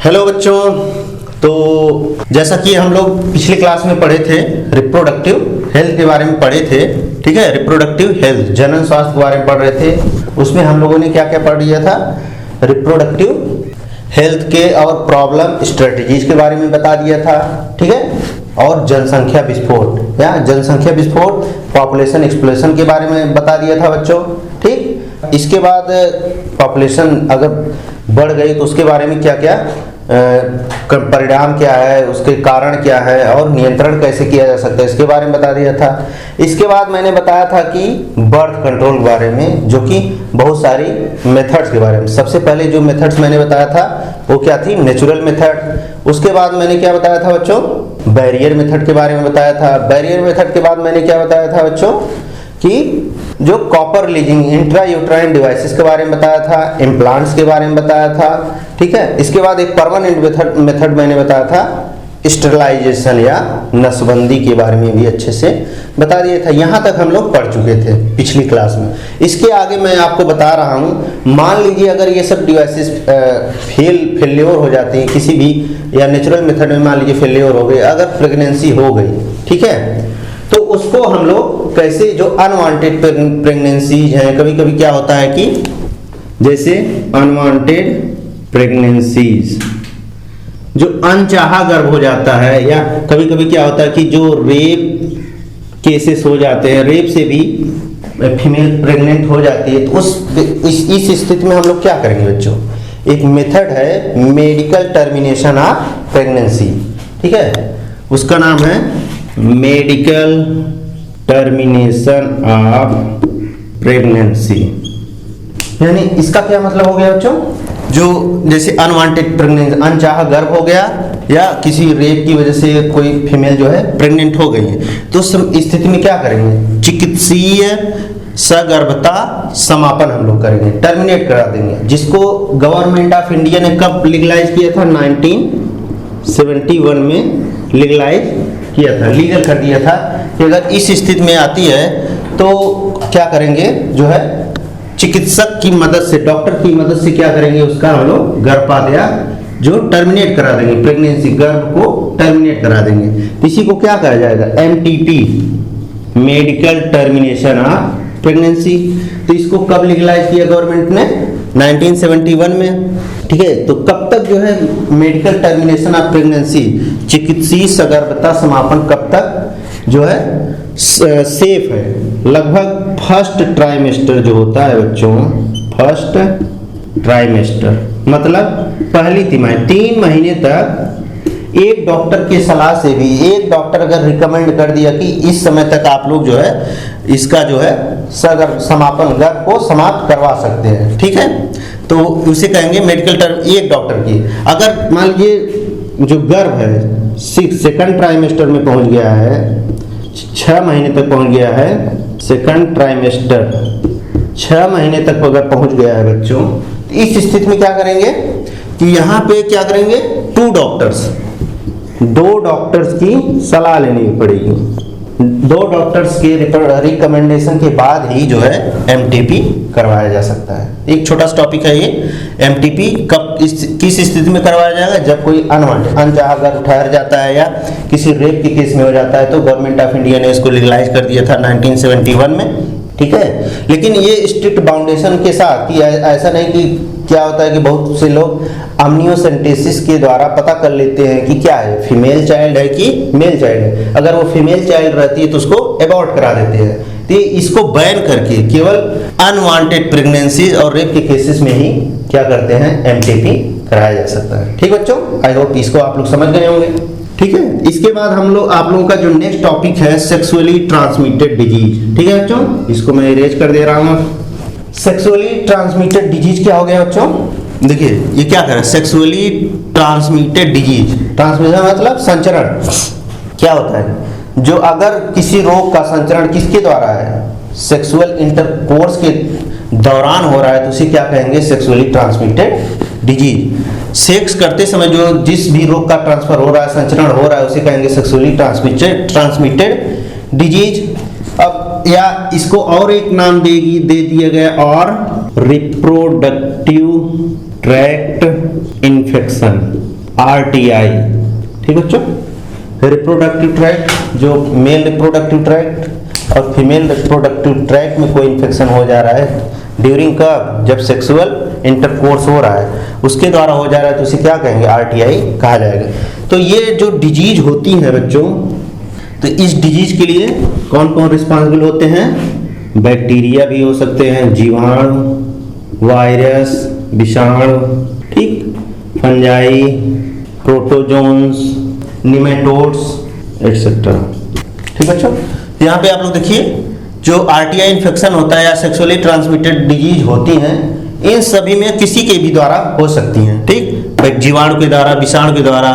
Hello बच्चों, तो जैसा कि हम लोग पिछले क्लास में पढ़े थे रिप्रोडक्टिव हेल्थ के बारे में पढ़े थे। ठीक है, रिप्रोडक्टिव हेल्थ जनन स्वास्थ्य के बारे में पढ़ रहे थे। उसमें हम लोगों ने क्या क्या पढ़ लिया था, रिप्रोडक्टिव हेल्थ के और प्रॉब्लम स्ट्रेटजीज के बारे में बता दिया था। ठीक है, और जनसंख्या विस्फोट या जनसंख्या विस्फोट पॉपुलेशन एक्सप्लोजन के बारे में बता दिया था बच्चों। ठीक, इसके बाद पॉपुलेशन अगर बढ़ गई तो उसके बारे में क्या क्या परिणाम क्या है, उसके कारण क्या है और नियंत्रण कैसे किया जा सकता है, इसके बारे में बता दिया था। इसके बाद मैंने बताया था कि बर्थ कंट्रोल के बारे में, जो कि बहुत सारी मेथड्स के बारे में। सबसे पहले जो मेथड्स मैंने बताया था वो क्या थी, नेचुरल मेथड। उसके बाद मैंने क्या बताया था बच्चों, बैरियर मेथड के बारे में बताया था। बैरियर मेथड के बाद मैंने क्या बताया था बच्चों कि जो copper leasing intrauterine devices के बारे में बताया था, इम्प्लांट्स के बारे में बताया था। ठीक है, इसके बाद एक परमानेंट मेथड मैंने बताया था स्टेरिलाइजेशन या नसबंदी के बारे में भी अच्छे से बता दिया था। यहाँ तक हम लोग पढ़ चुके थे पिछली क्लास में। इसके आगे मैं आपको बता रहा हूँ, मान लीजिए अगर ये सब डिवाइसेस फेल्योर हो जाती हैं किसी भी, या नेचुरल मेथड में मान लीजिए फेल्योर हो गई, अगर प्रेगनेंसी हो गई, ठीक है, तो उसको हम लोग कैसे, जो अनवांटेड प्रेगनेंसीज हैं, कभी कभी क्या होता है कि जैसे अनवांटेड प्रेगनेंसीज, जो अनचाहा गर्भ हो जाता है, या कभी कभी क्या होता है कि जो रेप केसेस हो जाते हैं, रेप से भी फीमेल प्रेग्नेंट हो जाती है, तो इस स्थिति में हम लोग क्या करेंगे बच्चों, एक मेथड है मेडिकल टर्मिनेशन ऑफ प्रेगनेंसी। ठीक है, उसका नाम है मेडिकल टर्मिनेशन ऑफ प्रेगनेंसी। यानी इसका क्या मतलब हो गया बच्चों, जो जैसे अनवांटेड प्रेगनेंसी, अनचाहा गर्भ हो गया या किसी रेप की वजह से कोई फीमेल जो है प्रेग्नेंट हो गई है, तो उस स्थिति में क्या करेंगे, चिकित्सीय सगर्भता समापन हम लोग करेंगे, टर्मिनेट करा देंगे, जिसको गवर्नमेंट ऑफ इंडिया ने कब लीगलाइज किया था, 1971 में लीगलाइज किया था, लीगल कर दिया था कि अगर इस स्थिति में आती है तो क्या करेंगे, जो है चिकित्सक की मदद से, डॉक्टर की मदद से क्या करेंगे, उसका हम लोग गर्भपात जो टर्मिनेट करा देंगे, प्रेगनेंसी गर्भ को टर्मिनेट करा देंगे। इसी को क्या कहा जाएगा, MTP, medical termination of pregnancy. तो इसको कब लीगलाइज किया गवर्नमेंट ने, 1971 में। ठीक है, तो कब तक जो है मेडिकल टर्मिनेशन ऑफ प्रेगनेंसी, चिकित्सीय सगर्भता समापन कब तक जो है सेफ है, लगभग फर्स्ट ट्राइमेस्टर जो होता है बच्चों, फर्स्ट ट्राइमेस्टर मतलब पहली तिमाही, 3 महीने तक। एक डॉक्टर के सलाह से भी, एक डॉक्टर अगर रिकमेंड कर दिया कि इस समय तक आप लोग जो है इसका जो है सगर्भ समापन, गर्भ को समाप्त करवा सकते हैं। ठीक है, तो उसे कहेंगे मेडिकल टर्म, एक डॉक्टर की। अगर मान लीजिए जो गर्भ है सेकंड ट्राइमेस्टर में पहुंच गया है, 6 महीने तक पहुंच गया है, सेकंड ट्राइमेस्टर 6 महीने तक अगर पहुंच गया है बच्चों, तो इस स्थिति में क्या करेंगे कि यहाँ पे क्या करेंगे, 2 डॉक्टर्स की सलाह लेनी पड़ेगी। 2 डॉक्टर्स के रिकमेंडेशन के बाद ही जो है एमटीपी करवाया जा सकता है। एक छोटा सा टॉपिक है ये, एमटीपी कब किस स्थिति में करवाया जाएगा, जब कोई अनवांटेड अनचाहा गर्भ ठहर जाता है या किसी रेप के केस में हो जाता है, तो गवर्नमेंट ऑफ इंडिया ने इसको लीगलाइज कर दिया था 1971 में। ठीक है, लेकिन ये स्ट्रिक्ट बाउंडेशन के साथ कि ऐसा नहीं कि क्या होता है कि बहुत से लोग अम्नियोसेंटेसिस के द्वारा पता कर लेते हैं कि क्या है, फीमेल चाइल्ड है कि मेल चाइल्ड है। अगर वो फीमेल चाइल्ड रहती है तो उसको अबॉर्ट करा देते हैं। तो इसको बैन करके केवल अनवांटेड प्रेगनेंसी और रेप के केसेस में ही क्या करते हैं, एमटीपी कराया जा सकता है। ठीक बच्चों, आई होप इसको आप लोग समझ गए होंगे। ठीक है, इसके बाद हम लोग आप लोगों का जो नेक्स्ट टॉपिक है सेक्सुअली ट्रांसमिटेड डिजीज। ठीक है बच्चों, इसको मैं इरेज कर दे रहा हूँ। सेक्सुअली ट्रांसमिटेड डिजीज क्या हो गया बच्चों, देखिए ये क्या कर रहा है, सेक्सुअली ट्रांसमिटेड डिजीज, ट्रांसमिशन मतलब संचरण। क्या होता है, जो अगर किसी रोग का संचरण किसके द्वारा है, सेक्सुअल इंटरकोर्स के दौरान हो रहा है, तो उसे क्या कहेंगे, सेक्सुअली ट्रांसमिटेड डिजीज। सेक्स करते समय जो जिस भी रोग का ट्रांसफर हो रहा है, संचरण हो रहा है, उसे कहेंगे सेक्सुअली ट्रांसमिटेड डिजीज। अब या इसको और एक नाम दे दिया गया, और रिप्रोडक्टिव ट्रैक्ट इन्फेक्शन, RTI। ठीक बच्चों, रिप्रोडक्टिव ट्रैक्ट, जो मेल रिप्रोडक्टिव ट्रैक्ट और फीमेल रिप्रोडक्टिव ट्रैक्ट में कोई इन्फेक्शन हो जा रहा है ड्यूरिंग कब, जब सेक्सुअल इंटरकोर्स हो रहा है उसके द्वारा हो जा रहा है, तो उसे क्या कहेंगे, RTI कहा जाएगा। तो ये जो डिजीज होती है बच्चों, तो इस डिजीज के लिए कौन कौन रिस्पॉन्सिबल होते हैं, बैक्टीरिया भी हो सकते हैं, जीवाणु, वायरस, विषाणु, ठीक, फंजाई, प्रोटोजोन्स, निमेटोड्स एटसेट्रा। ठीक बच्चों, यहाँ पे आप लोग देखिए जो RTI इन्फेक्शन होता है या सेक्सुअली ट्रांसमिटेड डिजीज होती हैं, इन सभी में किसी के भी द्वारा हो सकती हैं। ठीक, जीवाणु के द्वारा, विषाणु के द्वारा,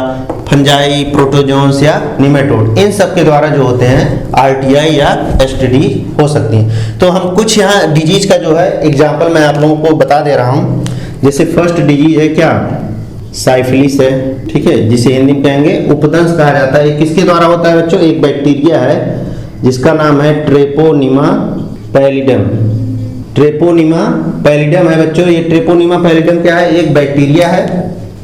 फंजाई, प्रोटोजोन्स या निमेटोड, इन सब के द्वारा जो होते हैं RTI या STD हो सकती हैं। तो हम कुछ यहाँ डिजीज का जो है एग्जाम्पल मैं आप लोगों को बता दे रहा हूँ। जैसे फर्स्ट डिजीज है क्या, साइफिलिस है, ठीक है, जिसे हिंदी में कहेंगे उपदंश कहा जाता है। किसके द्वारा होता है बच्चों, एक बैक्टीरिया है जिसका नाम है ट्रेपोनिमा पैलिडम। ट्रेपोनिमा पैलिडम है बच्चों, ये ट्रेपोनिमा पैलिडम क्या है, एक बैक्टीरिया है।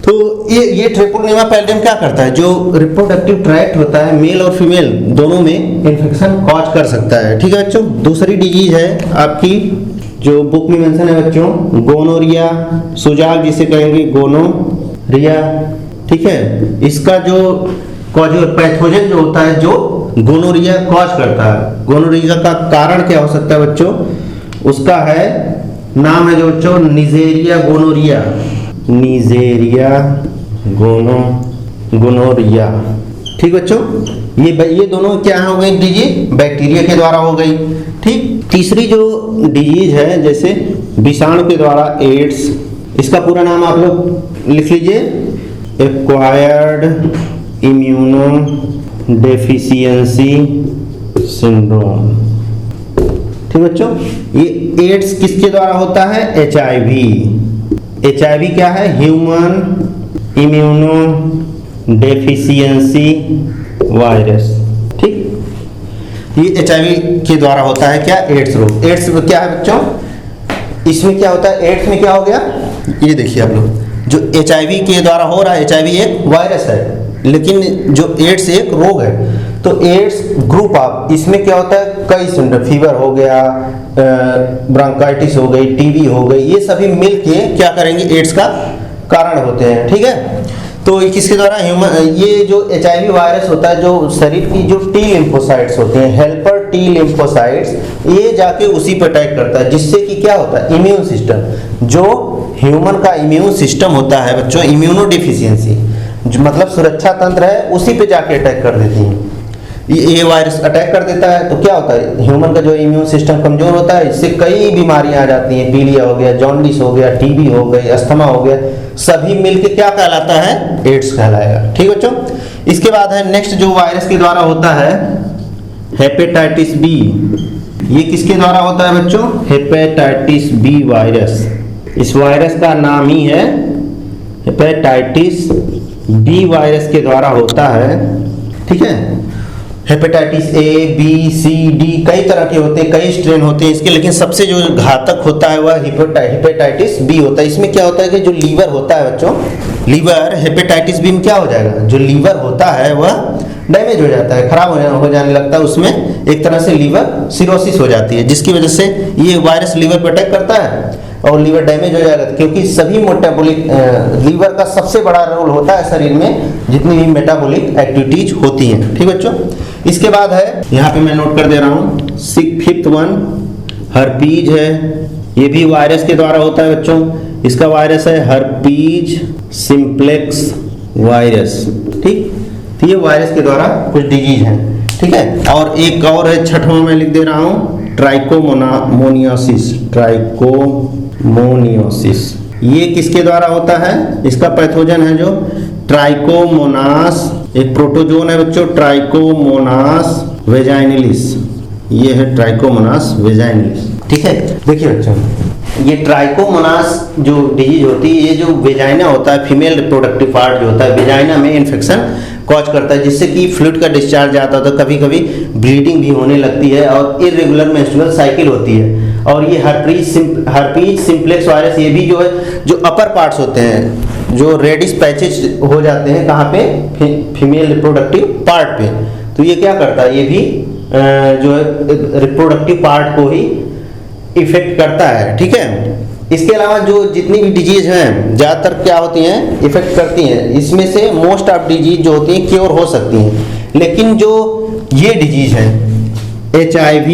तो ये ट्रेपोनिमा पैलिडम क्या करता है, जो रिप्रोडक्टिव ट्रैक्ट होता है मेल और फीमेल दोनों में इन्फेक्शन कॉज कर सकता है। ठीक है बच्चों, दूसरी डिजीज है आपकी जो बुक में मेंशन है बच्चों, गोनोरिया, सुजाग जिसे कहेंगे गोनोरिया। ठीक है, इसका जो कॉज पैथोजन जो होता है जो गोनोरिया कॉज करता है, गोनोरिया का कारण क्या हो सकता है बच्चों, उसका है नाम है जो बच्चों निजेरिया गोनोरिया, निजेरिया गोनोरिया। ठीक बच्चों, ये दोनों क्या हो गई डिजीज, बैक्टीरिया के द्वारा हो गई। ठीक, तीसरी जो डिजीज है जैसे विषाणु के द्वारा एड्स, इसका पूरा नाम आप लोग लिख लीजिए, एक्वायर्ड इम्यूनो डेफिशिएंसी सिंड्रोम। ठीक बच्चों, ये एड्स किसके द्वारा होता है, HIV। HIV क्या है, ह्यूमन इम्यूनो डेफिशिएंसी वायरस। ठीक, ये HIV के द्वारा होता है क्या, एड्स रोग। एड्स क्या है बच्चों, इसमें क्या होता है, एड्स में क्या हो गया, ये देखिए आप लोग, जो HIV के द्वारा हो रहा है, HIV एक वायरस है, लेकिन जो एड्स एक रोग है। तो एड्स ग्रुप ऑफ, इसमें क्या होता है, कई सिम्टम, फीवर हो गया, ब्रोंकाइटिस हो गई, TB हो गई, ये सभी मिलके क्या करेंगे, एड्स का कारण होते हैं। ठीक है, तो किसके द्वारा, ह्यूमन, ये जो HIV वायरस होता है, जो शरीर की जो T लिम्फोसाइट्स होते हैं, हेल्पर T लिम्फोसाइट्स, ये जाके उसी पर अटैक करता है, जिससे कि क्या होता है, इम्यून सिस्टम, जो ह्यूमन का इम्यून सिस्टम होता है बच्चों, इम्यूनो डिफिशियंसी, जो मतलब सुरक्षा तंत्र है, उसी पे जाके अटैक कर देती हैं। ये वायरस अटैक कर देता है तो क्या होता है, ह्यूमन का जो इम्यून सिस्टम कमजोर होता है, इससे कई बीमारियां आ जाती हैं, पीलिया हो गया, जॉन्डिस हो गया, TB हो गई, अस्थमा हो गया, सभी मिलके क्या कहलाता है, एड्स कहलाएगा। ठीक बच्चों, इसके बाद है नेक्स्ट जो वायरस के द्वारा होता है हेपेटाइटिस B। ये किसके द्वारा होता है बच्चों, हेपेटाइटिस B वायरस। इस वायरस का नाम ही है हेपेटाइटिस B वायरस के द्वारा होता है। ठीक है, hepatitis A, B, C, D कई तरह के होते हैं, कई स्ट्रेन होते हैं इसके, लेकिन सबसे जो घातक होता है वह हेपेटाइटिस B होता है। इसमें क्या होता है कि जो लीवर होता है बच्चों, लीवर हेपेटाइटिस B में क्या हो जाएगा, जो लीवर होता है वह डैमेज हो जाता है, खराब हो जाने लगता है, उसमें एक तरह से लीवर सिरोसिस हो जाती है, जिसकी वजह से ये वायरस लीवर पर अटैक करता है और लीवर डैमेज हो जाएगा। क्योंकि सभी मेटाबॉलिक, लीवर का सबसे बड़ा रोल होता है शरीर में जितनी भी मेटाबॉलिक एक्टिविटीज होती हैं। ठीक बच्चों, इसके बाद है यहाँ पे मैं नोट कर दे रहा हूँ, फिफ्थ वन हर्पीज है। ये भी वायरस के द्वारा होता है बच्चों, इसका वायरस है हर्पीज सिंप्लेक्स वायरस। ठीक, तो ये वायरस के द्वारा कुछ डिजीज हैं। ठीक है, और एक और है छठवां मैं लिख दे रहा हूँ, ट्राइकोमोनियोसिस। ट्राइकोमोनियोसिस ये किसके द्वारा होता है, इसका पैथोजन है जो ट्राइकोमोनास, एक प्रोटोजोन है बच्चों ट्राइकोमोनास वेजाइनलिस, ये है ट्राइकोमोनास वेजाइनलिस। ठीक है, देखिए बच्चों ये ट्राइकोमोनास जो डिजीज होती है, ये जो वेजाइना होता है, फीमेल रिप्रोडक्टिव पार्ट जो होता है वेजाइना में इन्फेक्शन कॉज करता है, जिससे कि फ्लूइड का डिस्चार्ज आता है, तो कभी कभी ब्लीडिंग भी होने लगती है और इरेगुलर मेंस्ट्रुअल साइकिल होती है। और ये हर्पीज सिंप्लेक्स वायरस, ये भी जो है जो अपर पार्ट्स होते हैं जो रेडिश पैचेज हो जाते हैं कहाँ पे, फीमेल रिप्रोडक्टिव पार्ट पे, तो ये क्या करता है, ये भी जो है रिप्रोडक्टिव पार्ट को ही इफेक्ट करता है, ठीक है। इसके अलावा जो जितनी भी डिजीज हैं ज़्यादातर क्या होती हैं, इफेक्ट करती हैं। इसमें से मोस्ट ऑफ डिजीज जो होती हैं क्योर हो सकती हैं, लेकिन जो ये डिजीज है HIV,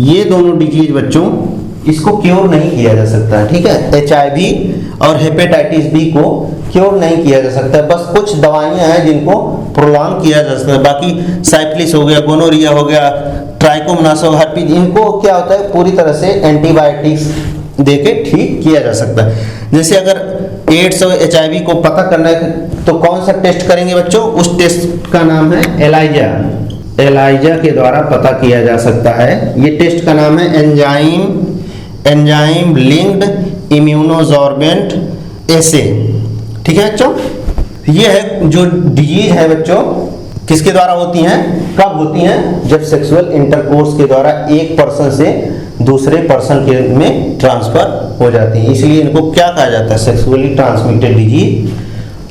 ये दोनों डिजीज बच्चों इसको क्योर नहीं किया जा सकता है, ठीक है। HIV और हेपेटाइटिस B को क्योर नहीं किया जा सकता है, बस कुछ दवाइयां हैं जिनको प्रोलॉन्ग किया जा सकता है। बाकी साइफिलिस हो गया, गोनोरिया हो गया, ट्राइकोमोनास हो, हर्पीज, इनको क्या होता है पूरी तरह से एंटीबायोटिक्स देके ठीक किया जा सकता है। जैसे अगर एड्स और HIV को पता करना है तो कौन सा टेस्ट करेंगे बच्चों, उस टेस्ट का नाम है एलाइजा के द्वारा पता किया जा सकता है। ये टेस्ट का नाम है एंजाइम लिंक्ड इम्यूनोसॉर्बेंट एसे, ठीक है बच्चों। ये है जो डिजीज है बच्चों किसके द्वारा होती हैं, कब होती हैं, जब सेक्सुअल इंटरकोर्स के द्वारा एक पर्सन से दूसरे पर्सन के में ट्रांसफर हो जाती है। इसलिए इनको क्या कहा जाता है, सेक्सुअली ट्रांसमिटेड डिजीज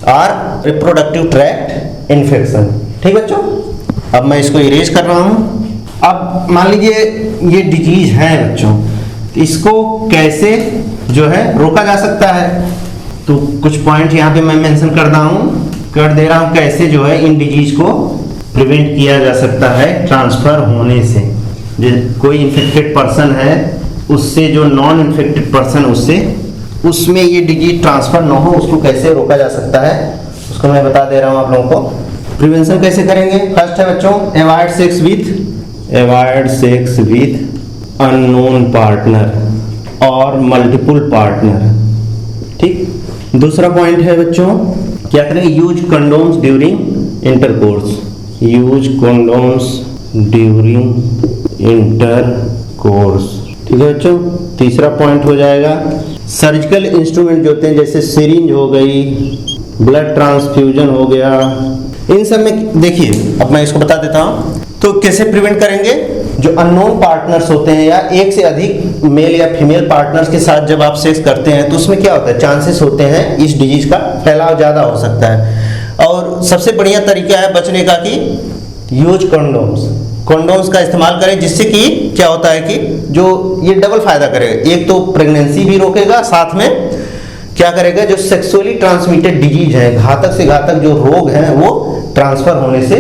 और रिप्रोडक्टिव ट्रैक्ट इन्फेक्शन, ठीक बच्चों। अब मैं इसको इरेज कर रहा हूं। अब मान लीजिए ये डिजीज है बच्चों, इसको कैसे जो है रोका जा सकता है, तो कुछ पॉइंट यहाँ पे मैं मेंशन कर दे रहा हूँ कैसे जो है इन डिजीज को प्रिवेंट किया जा सकता है ट्रांसफर होने से। जो कोई इन्फेक्टेड पर्सन है उससे जो नॉन इन्फेक्टेड पर्सन उसमें ये डिजीज ट्रांसफर न हो, उसको कैसे रोका जा सकता है उसको मैं बता दे रहा हूँ आप लोगों को। प्रिवेंशन कैसे करेंगे, फर्स्ट है बच्चों avoid sex with unknown partner और मल्टीपल पार्टनर, ठीक। दूसरा पॉइंट है बच्चों क्या करेंगे, यूज कंडोम्स ड्यूरिंग इंटरकोर्स, ठीक है बच्चों। तीसरा पॉइंट हो जाएगा सर्जिकल इंस्ट्रूमेंट जो होते हैं जैसे सिरिंज हो गई, ब्लड ट्रांसफ्यूजन हो गया, इन सब में देखिए अब मैं इसको बता देता हूं। तो कैसे प्रिवेंट करेंगे, जो अननोन पार्टनर्स होते हैं या एक से अधिक मेल या फीमेल पार्टनर्स के साथ जब आप सेक्स करते हैं तो उसमें क्या होता है, चांसेस होते हैं इस डिजीज का फैलाव ज़्यादा हो सकता है। और सबसे बढ़िया तरीका है बचने का कि यूज कंडोम्स का इस्तेमाल करें, जिससे कि क्या होता है कि जो ये डबल फायदा करेगा, एक तो प्रेगनेंसी भी रोकेगा, साथ में क्या करेगा जो सेक्सुअली ट्रांसमिटेड डिजीज है, घातक से घातक जो रोग हैं वो ट्रांसफर होने से,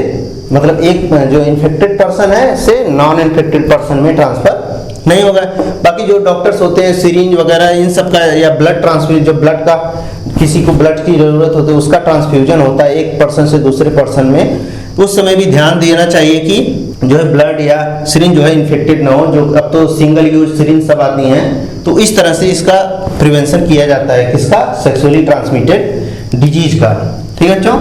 मतलब एक जो इन्फेक्टेड पर्सन है से नॉन इन्फेक्टेड पर्सन में ट्रांसफर नहीं होगा। बाकी जो डॉक्टर्स होते हैं सिरिंज वगैरह इन सब का, या ब्लड ट्रांसफ्यूजन, जो ब्लड का किसी को ब्लड की जरूरत होती है उसका ट्रांसफ्यूजन होता है एक पर्सन से दूसरे पर्सन में, तो उस समय भी ध्यान देना चाहिए कि जो है ब्लड या सिरिंज जो है इन्फेक्टेड ना हो। जो अब तो सिंगल यूज सिरिंज सब आती हैं, तो इस तरह से इसका प्रिवेंशन किया जाता है, किसका, सेक्सुअली ट्रांसमिटेड डिजीज का, ठीक है बच्चों।